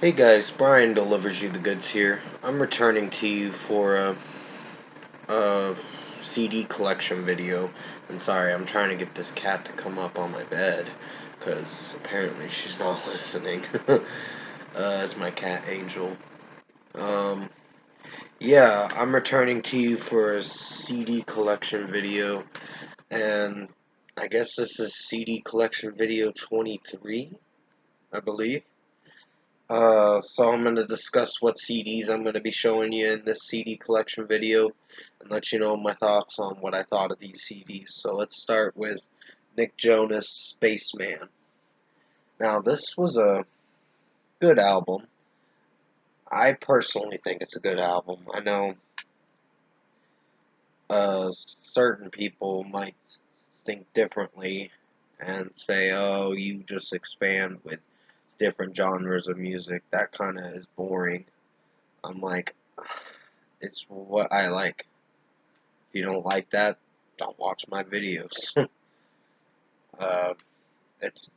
Hey guys, Brian delivers you the goods here. I'm returning to you for a CD collection video. And sorry, I'm trying to get this cat to come up on my bed because apparently she's not listening. It's my cat Angel. Um, yeah, I'm returning to you for a CD collection video, and I guess this is CD collection video 23, I believe. So I'm going to discuss what CDs I'm going to be showing you in this CD collection video and let you know my thoughts on what I thought of these CDs. So let's start with Nick Jonas' Spaceman. Now, this was a good album. I personally think it's a good album. I know certain people might think differently and say, oh, you just expand with different genres of music. That kind of is boring. I'm like, it's what I like. If you don't like that, don't watch my videos. uh, it's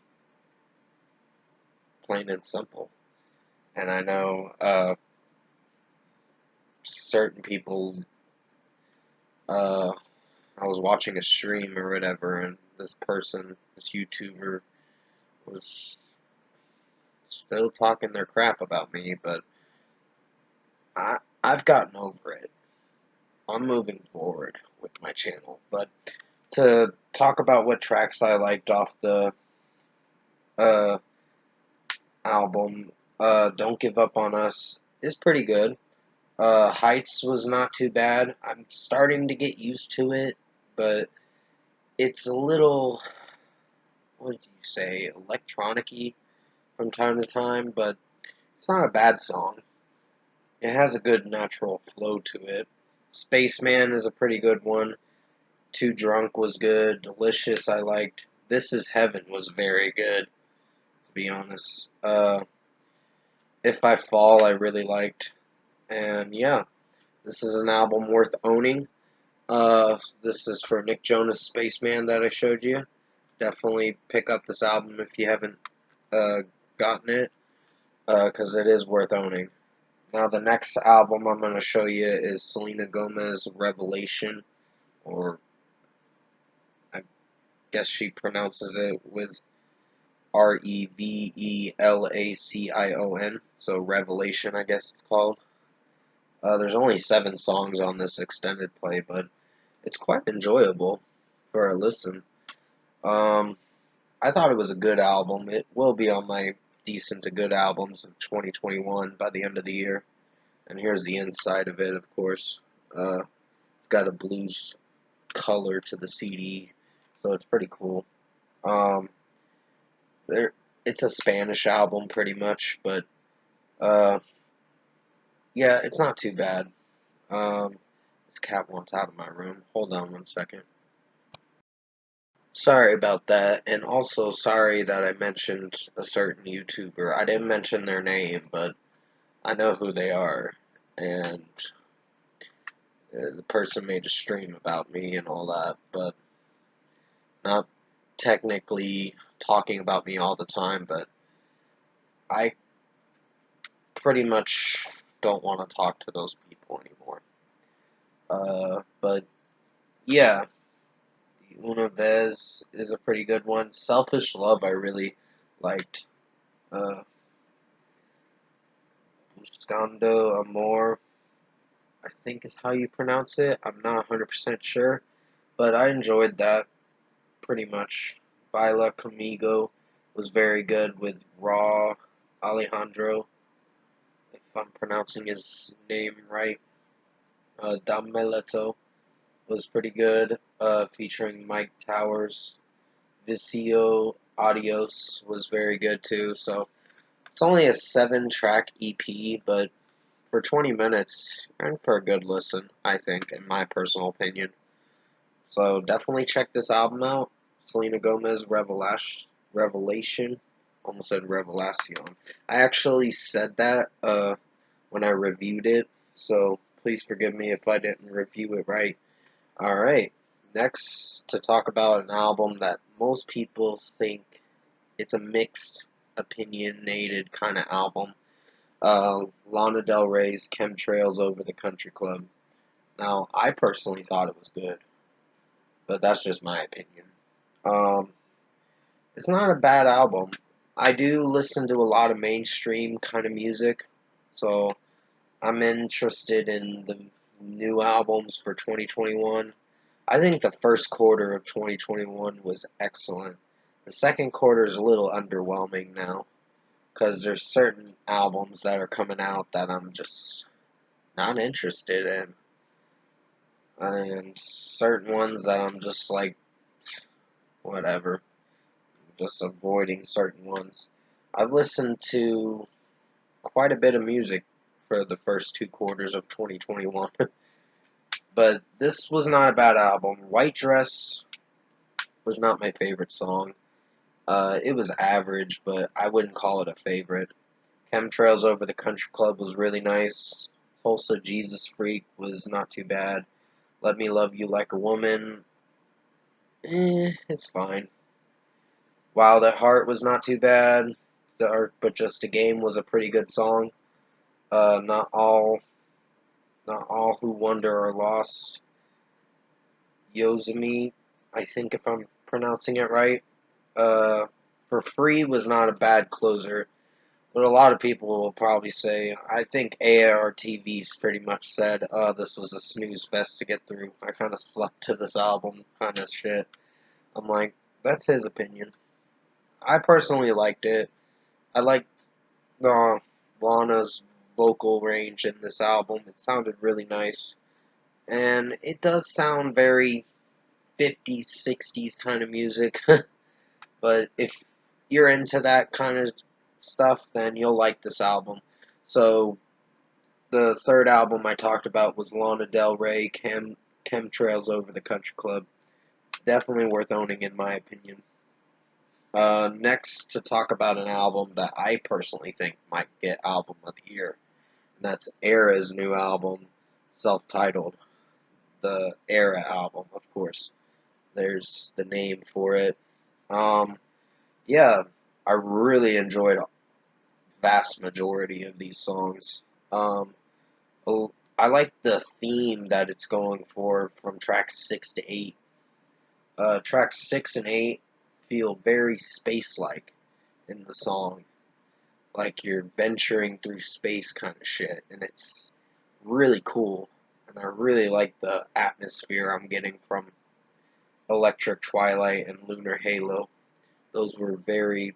plain and simple. And I know certain people. I was watching a stream or whatever, and this person, this YouTuber, was still talking their crap about me, but I've gotten over it. I'm moving forward with my channel. But to talk about what tracks I liked off the uh, album, Don't Give Up on Us is pretty good. Heights was not too bad. I'm starting to get used to it, but it's a little, what did you say, electronic-y from time to time, but it's not a bad song. It has a good natural flow to it. Spaceman is a pretty good one. Too Drunk was good. Delicious I liked. This Is Heaven was very good, to be honest. If I Fall I really liked. And yeah, this is an album worth owning. This is for Nick Jonas' Spaceman that I showed you. Definitely pick up this album if you haven't gotten it, because it is worth owning. Now, the next album I'm going to show you is Selena Gomez' Revelation, or I guess she pronounces it with Revelation, so Revelation, I guess it's called. There's only 7 songs on this extended play, but it's quite enjoyable for a listen. I thought it was a good album. It will be on my decent to good albums of 2021 by the end of the year. And here's the inside of it, of course. It's got a blues color to the CD, so it's pretty cool. Um, there, it's a Spanish album, pretty much, but uh, yeah, it's not too bad. This cat wants out of my room. Hold on one second. Sorry about that, and also sorry that I mentioned a certain YouTuber. I didn't mention their name, but I know who they are, and the person made a stream about me and all that, but not technically talking about me all the time, but I pretty much don't want to talk to those people anymore. But yeah, Una Vez is a pretty good one. Selfish Love I really liked. Uh, Buscando Amor, I think is how you pronounce it. I'm not 100% sure, but I enjoyed that pretty much. Baila Conmigo was very good with Raw Alejandro, if I'm pronouncing his name right. Dameleto was pretty good, featuring Mike Towers. Vicio Adios was very good too. So it's only a 7-track EP, but for 20 minutes, and for a good listen, I think, in my personal opinion. So definitely check this album out. Selena Gomez Revelation. Almost said Revelación. I actually said that when I reviewed it, so please forgive me if I didn't review it right. Alright, next to talk about an album that most people think it's a mixed opinionated kind of album. Lana Del Rey's Chemtrails Over the Country Club. Now, I personally thought it was good, but that's just my opinion. Um, it's not a bad album. I do listen to a lot of mainstream kind of music, so I'm interested in the new albums for 2021. I think the first quarter of 2021 was excellent. The second quarter is a little underwhelming now because there's certain albums that are coming out that I'm just not interested in, and certain ones that I'm just like, whatever, just avoiding certain ones. I've listened to quite a bit of music for the first two quarters of 2021, but this was not a bad album. White Dress was not my favorite song. It was average, but I wouldn't call it a favorite. Chemtrails Over the Country Club was really nice. Tulsa Jesus Freak was not too bad. Let Me Love You Like a Woman, it's fine. Wild at Heart was not too bad. But Just a Game was a pretty good song. Not all who wander are lost. Yosemite, I think if I'm pronouncing it right. For Free was not a bad closer. But a lot of people will probably say, I think ARTV's pretty much said, this was a snooze fest to get through. I kind of slept to this album kind of shit. I'm like, that's his opinion. I personally liked it. I liked Lana's vocal range in this album. It sounded really nice. And it does sound very 50s, 60s kind of music. But if you're into that kind of stuff, then you'll like this album. So, the third album I talked about was Lana Del Rey, Chemtrails Over the Country Club. It's definitely worth owning, in my opinion. Next, to talk about an album that I personally think might get Album of the Year. And that's Era's new album, self-titled. The Era album, of course. There's the name for it. Um, yeah, I really enjoyed a vast majority of these songs. Um, I like the theme that it's going for from tracks 6 to 8. Tracks 6 and 8 feel very space-like in the song. Like you're venturing through space kind of shit. And it's really cool. And I really like the atmosphere I'm getting from Electric Twilight and Lunar Halo. Those were very,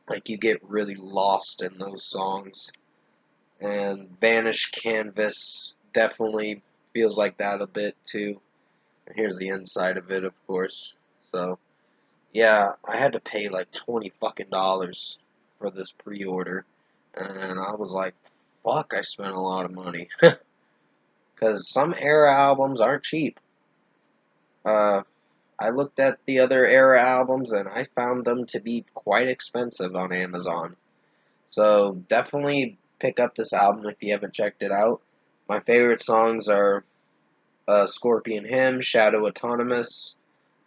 like, you get really lost in those songs. And Vanished Canvas definitely feels like that a bit too. And here's the inside of it, of course. So, yeah, I had to pay like $20 for this pre-order. And I was like, fuck, I spent a lot of money. Because some Era albums aren't cheap. Uh, I looked at the other Era albums and I found them to be quite expensive on Amazon. So definitely pick up this album if you haven't checked it out. My favorite songs are Scorpion Hymn, Shadow Autonomous,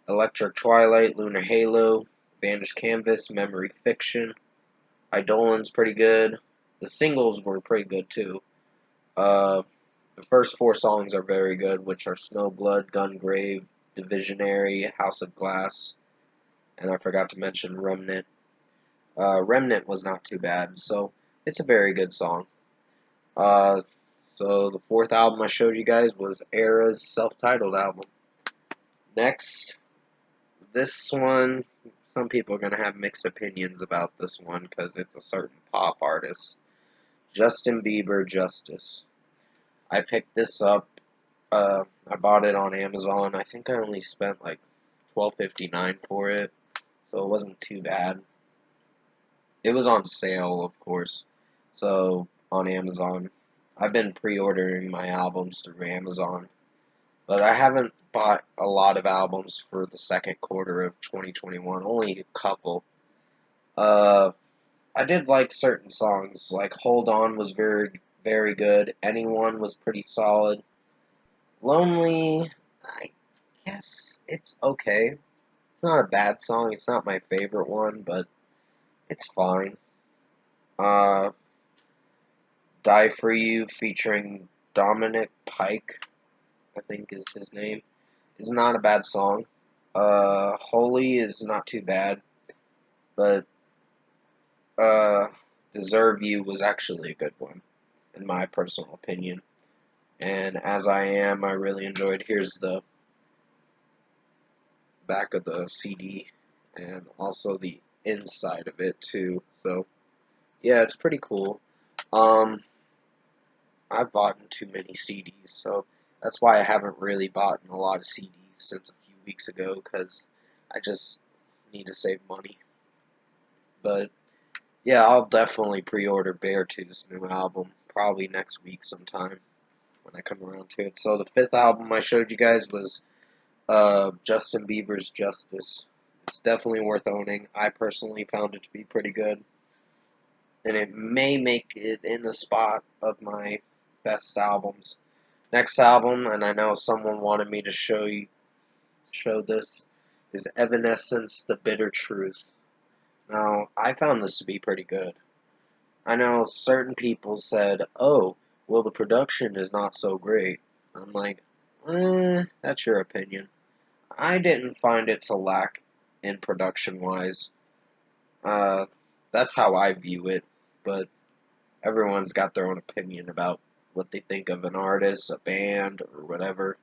Electric Twilight, Lunar Halo, Vanished Canvas, Memory Fiction. Eidolon's pretty good. The singles were pretty good too. Uh, the first four songs are very good, which are Snowblood, Gungrave, Divisionary, House of Glass, and I forgot to mention Remnant. Remnant was not too bad, so it's a very good song. Uh, so the fourth album I showed you guys was Era's self-titled album. Next, this one, some people are going to have mixed opinions about this one because it's a certain pop artist. Justin Bieber, Justice. I picked this up. I bought it on Amazon. I think I only spent like $12.59 for it, so it wasn't too bad. It was on sale, of course, so on Amazon. I've been pre-ordering my albums through Amazon, but I haven't bought a lot of albums for the second quarter of 2021, only a couple. Uh, I did like certain songs, like Hold On was very, very good. Anyone was pretty solid. Lonely, I guess it's okay. It's not a bad song, it's not my favorite one, but it's fine. Die For You featuring Dominic Pike, I think is his name, is not a bad song. Holy is not too bad, but uh, Deserve You was actually a good one, in my personal opinion. And As I Am, I really enjoyed. Here's the back of the CD, and also the inside of it too. So yeah, it's pretty cool. Um, I've bought too many CDs, so that's why I haven't really bought a lot of CDs since a few weeks ago, because I just need to save money. But yeah, I'll definitely pre-order Beartooth's new album, probably next week sometime when I come around to it. So the fifth album I showed you guys was Justin Bieber's Justice. It's definitely worth owning. I personally found it to be pretty good, and it may make it in the spot of my best albums. Next album, and I know someone wanted me to show this, is Evanescence: The Bitter Truth. Now, I found this to be pretty good. I know certain people said, "Oh, well, the production is not so great." I'm like, that's your opinion. I didn't find it to lack in production-wise. Uh, that's how I view it, but everyone's got their own opinion about what they think of an artist, a band, or whatever.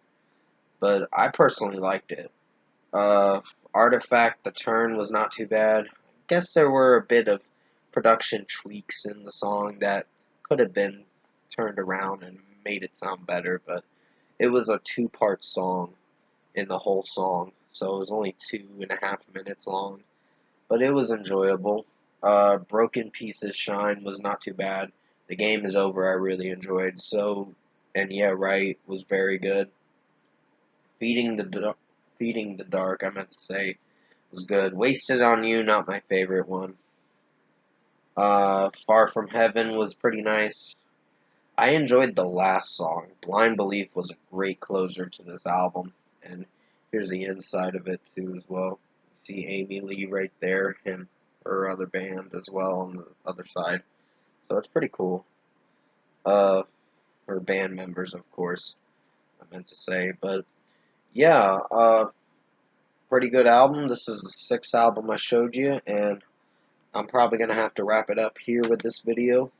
But I personally liked it. Uh, Artifact, The Turn was not too bad. I guess there were a bit of production tweaks in the song that could have been turned around and made it sound better, but it was a two-part song in the whole song, so it was only 2.5 minutes long, but it was enjoyable. Broken Pieces Shine was not too bad. The Game Is Over I really enjoyed. So, and Yeah, Right was very good. Feeding the Dark, I meant to say, was good. Wasted on You, not my favorite one. Far From Heaven was pretty nice. I enjoyed the last song. Blind Belief was a great closer to this album, and here's the inside of it too as well. You see Amy Lee right there and her other band as well on the other side. So it's pretty cool. Uh, her band members, of course, I meant to say, but yeah, pretty good album. This is the sixth album I showed you, and I'm probably gonna have to wrap it up here with this video.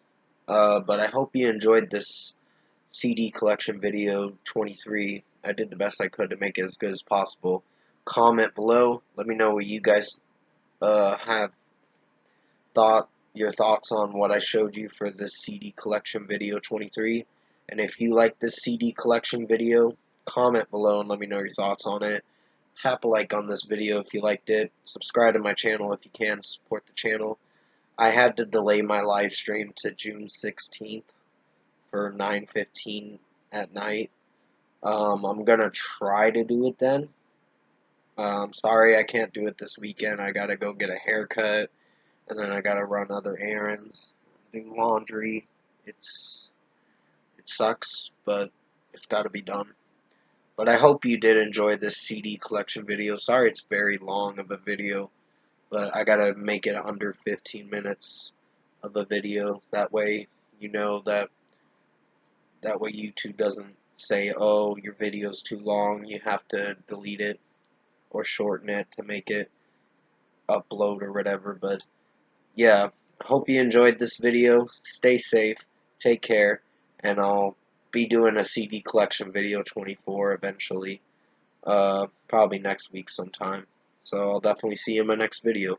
But I hope you enjoyed this CD collection video 23. I did the best I could to make it as good as possible. Comment below. Let me know what you guys have your thoughts on what I showed you for this CD collection video 23. And if you like this CD collection video, comment below and let me know your thoughts on it. Tap a like on this video if you liked it. Subscribe to my channel if you can. Support the channel. I had to delay my live stream to June 16th for 9:15 at night. I'm gonna try to do it then. Sorry I can't do it this weekend. I gotta go get a haircut, and then I gotta run other errands, do laundry. It sucks, but it's gotta be done. But I hope you did enjoy this CD collection video. Sorry it's very long of a video, but I gotta make it under 15 minutes of a video. That way, you know that way YouTube doesn't say, oh, your video's too long, you have to delete it or shorten it to make it upload or whatever. But yeah, I hope you enjoyed this video. Stay safe, take care, and I'll be doing a CD collection video 24 eventually, probably next week sometime. So I'll definitely see you in my next video.